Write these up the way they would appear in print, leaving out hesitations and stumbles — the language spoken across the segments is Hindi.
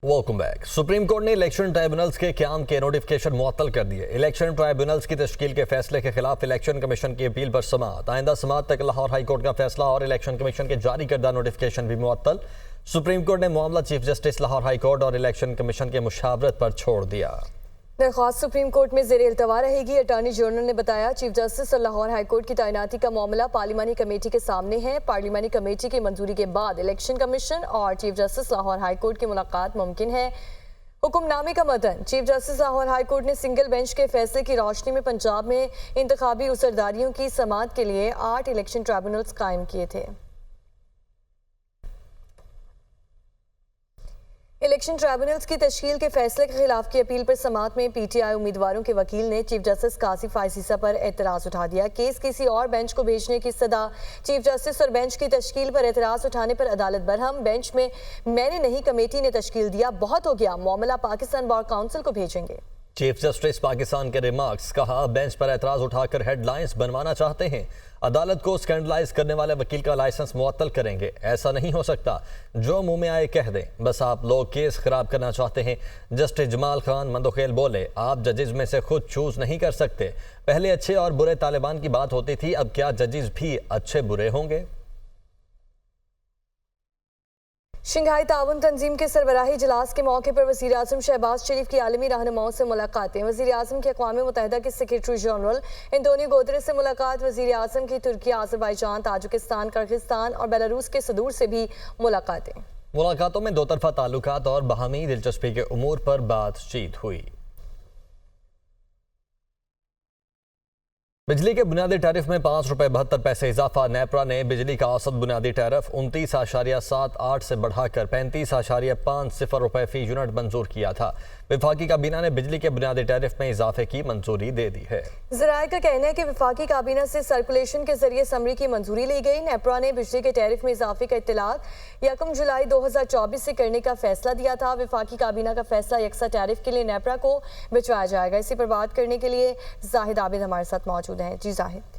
Welcome back. सुप्रीम कोर्ट ने इलेक्शन ट्राइब्यूनल्स के क़याम के नोटिफिकेशन मुअत्तल कर दिए। इलेक्शन ट्राइब्यूनल्स की तश्कील के फैसले के खिलाफ इलेक्शन कमीशन की अपील पर समाअत। आइंदा समाअत तक लाहौर हाई कोर्ट का फैसला और इलेक्शन कमीशन के जारी करदा नोटिफिकेशन भी मुअत्तल। सुप्रीम कोर्ट ने मामला chief justice Lahore high court और इलेक्शन कमीशन के मुशावरत पर छोड़ दिया। दरख्वास्त सुप्रीम कोर्ट में ज़ेर इल्तवा रहेगी। अटॉर्नी जनरल ने बताया चीफ जस्टिस और लाहौर हाई कोर्ट की तैनाती का मामला पार्लिमानी कमेटी के सामने है। पार्लिमानी कमेटी की मंजूरी के बाद इलेक्शन कमीशन और chief justice Lahore high court की मुलाकात मुमकिन है। हुक्मनामे का मतन chief justice Lahore high court ने सिंगल बेंच के फैसले की रोशनी में पंजाब में इंतखाबी उसरदारियों की समाअत के लिए 8 इलेक्शन ट्राइब्यूनल्स कायम किए थे। इलेक्शन ट्राइब्यूनल्स की तश्कील के फैसले के खिलाफ की अपील पर समाअत में पीटीआई उम्मीदवारों के वकील ने चीफ जस्टिस कासिफ फायसीसा पर एतराज उठा दिया। केस किसी और बेंच को भेजने की सदा। चीफ जस्टिस और बेंच की तश्कील पर एतराज उठाने पर अदालत बरहम। बेंच में मैंने नहीं, कमेटी ने तश्कील दिया, बहुत हो गया, मामला पाकिस्तान बार काउंसिल को भेजेंगे। चीफ जस्टिस पाकिस्तान के रिमार्क्स। कहा बेंच पर एतराज उठाकर हेडलाइंस बनवाना चाहते हैं। अदालत को स्कैंडलाइज करने वाले वकील का लाइसेंस मुअत्तल करेंगे। ऐसा नहीं हो सकता, जो मुंह में आए कह दें, बस आप लोग केस खराब करना चाहते हैं। जस्टिस जमाल खान मंदोखेल बोले, आप जजेस में से खुद चूज नहीं कर सकते। पहले अच्छे और बुरे तालिबान की बात होती थी, अब क्या जजेस भी अच्छे बुरे होंगे? शंघाई ताउन तंजीम के सरबराही इजलास के मौके पर वज़ीर आज़म शहबाज शरीफ की आलमी रहनुमाओं से मुलाकातें। वज़ीर आज़म के अक़वाम मुत्तहिदा के सेक्रेटरी जनरल एंटोनियो गुतेरेस से मुलाकात। वज़ीर आज़म की तुर्की, आज़रबाईजान, ताजिकिस्तान, किर्गिस्तान और बेलारूस के सदूर से भी मुलाकातें। मुलाकातों में दो तरफा ताल्लुकात और बाहमी दिलचस्पी के उमूर पर बातचीत हुई। बिजली के बुनियादी टैरिफ में 5 रुपये 72 पैसे इजाफा। नेपरा ने बिजली का औसत बुनियादी टैरिफ 29.78 से बढ़ाकर 35.50 रुपये फी यूनिट मंजूर किया था। विफाकी काबीना ने बिजली के बुनियादी टैरिफ में इजाफे की मंजूरी दे दी है। ज़राए का कहना है कि विफाकी काबीना से सर्कुलेशन के जरिए समरी की मंजूरी ली गई। नेपरा ने बिजली के टैरिफ में इजाफे का इत्तलाक 1 जुलाई 2024 से करने का फैसला दिया था। विफाकी काबीना का फैसला यकसा टैरिफ के लिए नेपरा को भिजवाया जाएगा। इसी पर बात करने के लिए जाहिद आबिद हमारे साथ मौजूद हैं। जी जाहिद।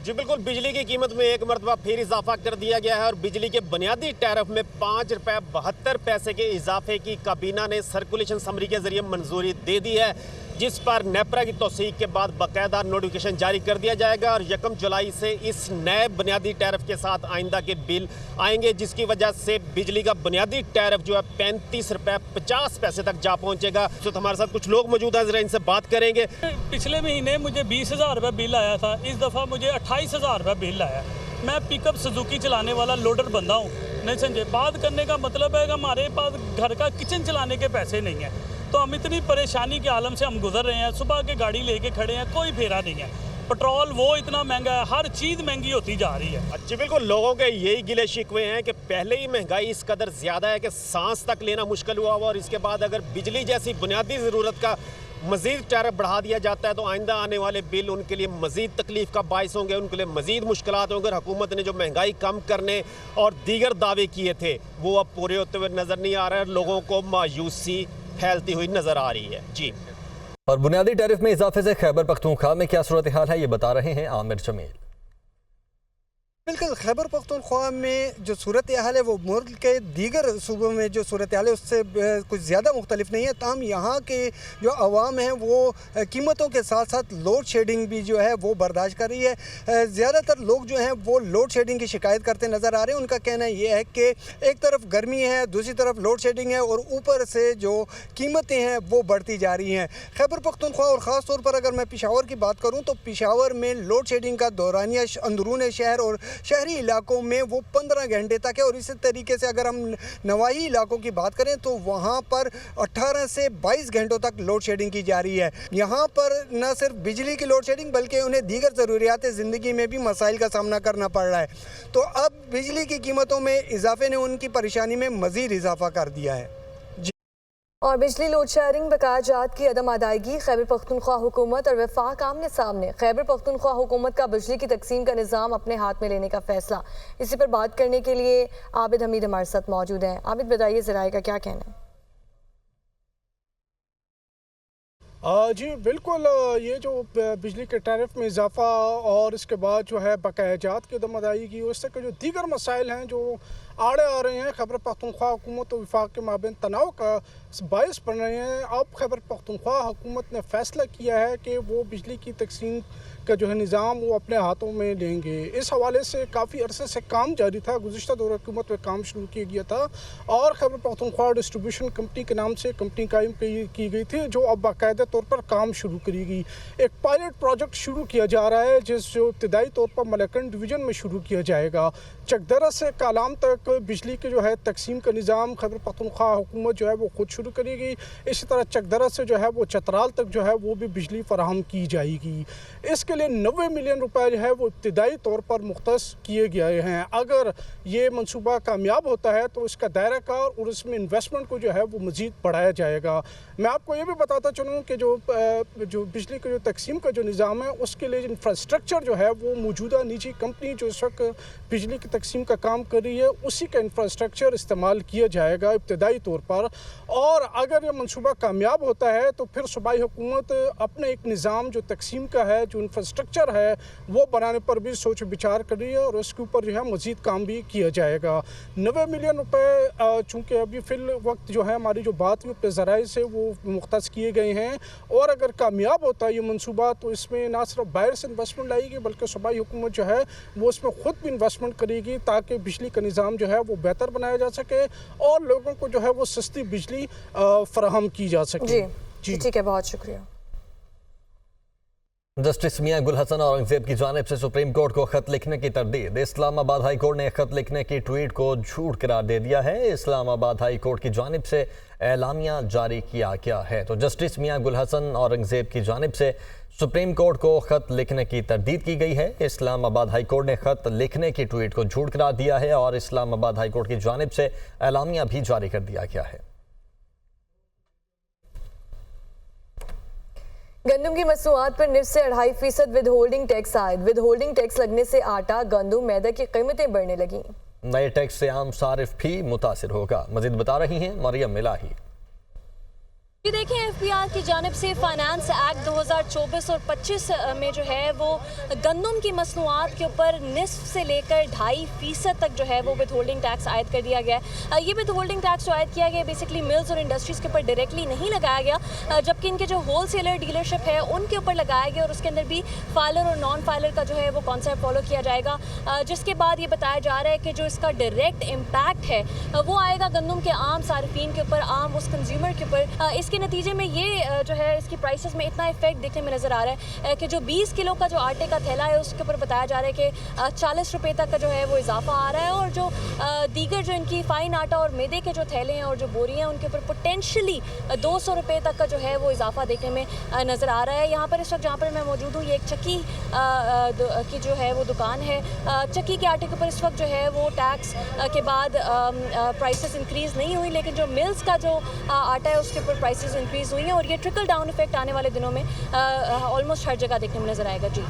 जी बिल्कुल, बिजली की कीमत में एक मरतबा फिर इजाफा कर दिया गया है और बिजली के बुनियादी टैरिफ में 5 रुपये 72 पैसे के इजाफे की काबीना ने सर्कुलेशन समरी के जरिए मंजूरी दे दी है, जिस पर नेपरा की तौसीक के बाद बाकायदा नोटिफिकेशन जारी कर दिया जाएगा और 1 जुलाई से इस नए बुनियादी टैरिफ के साथ आइंदा के बिल आएंगे, जिसकी वजह से बिजली का बुनियादी टैरिफ जो है 35 रुपये 50 पैसे तक जा पहुंचेगा। तो हमारे साथ कुछ लोग मौजूद हैं, जरा इनसे बात करेंगे। पिछले महीने मुझे 20,000 रुपये बिल आया था, इस दफ़ा मुझे 28,000 रुपये बिल आया। मैं पिकअप सुजुकी चलाने वाला लोडर बंदा हूँ, नहीं समझे। बात करने का मतलब है कि हमारे पास घर का किचन चलाने के पैसे नहीं हैं, तो हम इतनी परेशानी के आलम से हम गुजर रहे हैं। सुबह के गाड़ी लेके खड़े हैं, कोई फेरा नहीं है। पेट्रोल वो इतना महंगा है, हर चीज़ महंगी होती जा रही है। अच्छा, बिल्कुल लोगों के यही गिले शिकवे हैं कि पहले ही महंगाई इस कदर ज़्यादा है कि सांस तक लेना मुश्किल हुआ और इसके बाद अगर बिजली जैसी बुनियादी ज़रूरत का मज़ीद टैरिफ बढ़ा दिया जाता है तो आइंदा आने वाले बिल उनके लिए मज़ीद तकलीफ का बायस होंगे, उनके लिए मज़ीद मुश्किलात होंगे। हुकूमत ने जो महंगाई कम करने और दीगर दावे किए थे वो अब पूरे होते हुए नज़र नहीं आ रहे हैं। लोगों को मायूसी फैलती हुई नज़र आ रही है। जी, और बुनियादी टैरिफ में इजाफे से खैबर पख्तूनख्वा में क्या सूरत हाल है, ये बता रहे हैं आमिर जमील। बिल्कुल, खैबर पख्तूनख्वा में जो सूरत हाल है वो मुल्क के दीगर सूबों में जो सूरत हाल है उससे कुछ ज़्यादा मुख्तलिफ नहीं है। ताहम यहाँ के जो अवाम हैं वो कीमतों के साथ साथ लोड शेडिंग भी जो है वो बर्दाश्त कर रही है। ज़्यादातर लोग जो हैं वो लोड शेडिंग की शिकायत करते नज़र आ रहे हैं। उनका कहना ये है कि एक तरफ गर्मी है, दूसरी तरफ लोड शेडिंग है और ऊपर से जो कीमतें हैं वो बढ़ती जा रही हैं। खैबर पख्तूनख्वा और ख़ास तौर पर अगर मैं पेशावर की बात करूँ तो पेशावर में लोड शेडिंग का दौरानिया अंदरून शहर और शहरी इलाकों में वो 15 घंटे तक है और इसी तरीके से अगर हम नवाही इलाकों की बात करें तो वहाँ पर 18 से 22 घंटों तक लोड शेडिंग की जा रही है। यहाँ पर न सिर्फ बिजली की लोड शेडिंग बल्कि उन्हें दीगर ज़रूरियात ज़िंदगी में भी मसाइल का सामना करना पड़ रहा है। तो अब बिजली की कीमतों में इजाफे ने उनकी परेशानी में मज़ीद इजाफा कर दिया है। और बिजली लोड शेयरिंग बकायाजात की अदम अदायगी। खैबर पख्तूनख्वा हुकूमत और वफाक आमने सामने। खैबर पख्तूनख्वा हुकूमत का बिजली की तकसीम का निज़ाम अपने हाथ में लेने का फैसला। इसी पर बात करने के लिए आबिद हमीद हमारे साथ मौजूद हैं। आबिद, बताइए ज़राए का क्या कहना है? जी बिल्कुल, ये जो बिजली के टैरिफ में इजाफा और इसके बाद जो है बकायाजात की दम अदायगी और इससे के जो दीगर मसाइल हैं जो आड़े आ रहे हैं खैबर पख्तूनख्वा हुकूमत और वफाक के माबेन तनाव का बायस बन रहे हैं। अब खैबर पख्तूनख्वा हुकूमत ने फैसला किया है कि वो बिजली की तकसीम का जो है निज़ाम वो अपने हाथों में लेंगे। इस हवाले से काफ़ी अरसे से काम जारी था, गुज़िश्ता दौर हुकूमत में काम शुरू किया गया था और खैबर पख्तूनख्वा डिस्ट्रीब्यूशन कंपनी के नाम से कंपनी कायम की गई थी जो अब बाकायदा तौर पर काम शुरू करेगी। एक पायलट प्रोजेक्ट शुरू किया जा रहा है जो इब्तदाई तौर पर मलकन डिवीज़न में शुरू किया जाएगा। चकदरा से कालाम तक बिजली के जो है तकसीम का निज़ाम खैबर पख्तूनख्वा हुकूमत जो है वो खुद शुरू करेगी। इसी तरह चकदरा से जो है वो चतराल तक जो है वो भी बिजली फराहम की जाएगी। इसके लिए 90 मिलियन रुपए जो है वो इब्तदाई तौर पर मुख्तस किए गए हैं। अगर ये मनसूबा कामयाब होता है तो इसका दायरा कार और इसमें इन्वेस्टमेंट को जो है वो मज़ीद बढ़ाया जाएगा। मैं आपको ये भी बताता चलूँ कि जो बिजली के जो तकसीम का जो निज़ाम है उसके लिए इंफ्रास्ट्रक्चर जो है वो मौजूदा निजी कंपनी जो इस वक्त बिजली की तकसीम का काम कर रही है उसी का इंफ्रास्ट्रक्चर इस्तेमाल किया जाएगा इब्तदाई तौर पर। और अगर ये मनसूबा कामयाब होता है तो फिर सूबाई हुकूमत अपने एक निज़ाम जो तकसीम का है जो इंफ्रास्ट्रक्चर है वो बनाने पर भी सोच विचार कर रही है और उसके ऊपर जो है मज़ीद काम भी किया जाएगा। 90 मिलियन रुपए चूँकि अभी फिल वक्त जो है हमारी जो बात हुई पे ज़राए से वो मुख्तस किए गए हैं और अगर कामयाब होता है ये मनसूबा तो इसमें ना सिर्फ बाहर से इन्वेस्टमेंट लाएगी बल्कि सूबाई हुकूमत जो है वो इसमें ख़ुद भी इन्वेस्टमेंट करेगी ताकि बिजली का निज़ाम जो है वो बेहतर बनाया जा सके और लोगों को जो है वो सस्ती बिजली फराहम की जा सके। जी ठीक है, बहुत शुक्रिया। जस्टिस मियां गुल हसन औरंगजेब की जानिब से सुप्रीम कोर्ट को खत लिखने की तरदीद। इस्लामाबाद हाई कोर्ट ने खत लिखने की ट्वीट को झूठ करार दे दिया है। इस्लामाबाद हाई कोर्ट की जानिब से एलामिया जारी किया गया है। तो जस्टिस मियां गुल हसन औरंगजेब की जानिब से सुप्रीम कोर्ट को खत लिखने की तरदीद की गई है। इस्लामाबाद हाई कोर्ट ने खत लिखने की ट्वीट को झूठ करार दिया है और इस्लामाबाद हाई कोर्ट की जानिब से एलामिया भी जारी कर दिया गया है। गंदम की मसनूआत पर निफ्स से 2.5% विद होल्डिंग टैक्स आयद। विद होल्डिंग टैक्स लगने से आटा, गंदम, मैदा की कीमतें बढ़ने लगी। नए टैक्स से आम सारिफ भी मुतासिर होगा। मजीद बता रही हैं मरियम मिलाही। ये देखें, एफबीआर की जानिब से फाइनेंस एक्ट 2024 और 25 में जो है वो गंदम की मसनूआत के ऊपर निस्फ से लेकर 2.5% तक जो है वो विद होल्डिंग टैक्स आयद कर दिया गया है। ये विद होल्डिंग टैक्स जो आयद किया गया बेसिकली मिल्स और इंडस्ट्रीज़ के ऊपर डायरेक्टली नहीं लगाया गया, जबकि इनके जो होलसेलर डीलरशिप है उनके ऊपर लगाया गया और उसके अंदर भी फाइलर और नॉन फाइलर का जो है वो कॉन्सेप्ट फॉलो किया जाएगा। जिसके बाद ये बताया जा रहा है कि जो इसका डायरेक्ट इम्पैक्ट है वो आएगा गंदम के आम सार्फिन के ऊपर, आम उस कंज्यूमर के ऊपर। इसके नतीजे में ये जो है इसकी प्राइसेस में इतना इफेक्ट देखने में नज़र आ रहा है कि जो 20 किलो का जो आटे का थैला है उसके ऊपर बताया जा रहा है कि 40 रुपये तक का जो है वो इजाफा आ रहा है और जो दीगर जो इनकी फ़ाइन आटा और मैदे के जो थैले हैं और जो बोरी हैं उनके ऊपर पोटेंशली 200 रुपये तक का जो है वो इजाफा देखने में नज़र आ रहा है। यहाँ पर इस वक्त जहाँ पर मैं मौजूद हूँ ये एक चक्की की जो है वो दुकान है। चक्की के आटे के ऊपर इस वक्त जो है वो टैक्स के बाद प्राइसेस इंक्रीज़ नहीं हुई, लेकिन जो मिल्स का जो आटा है उसके ऊपर प्राइसेस इंक्रीज़ हुई हैं और ये ट्रिकल डाउन इफेक्ट आने वाले दिनों में ऑलमोस्ट हर जगह देखने में नजर आएगा। जी।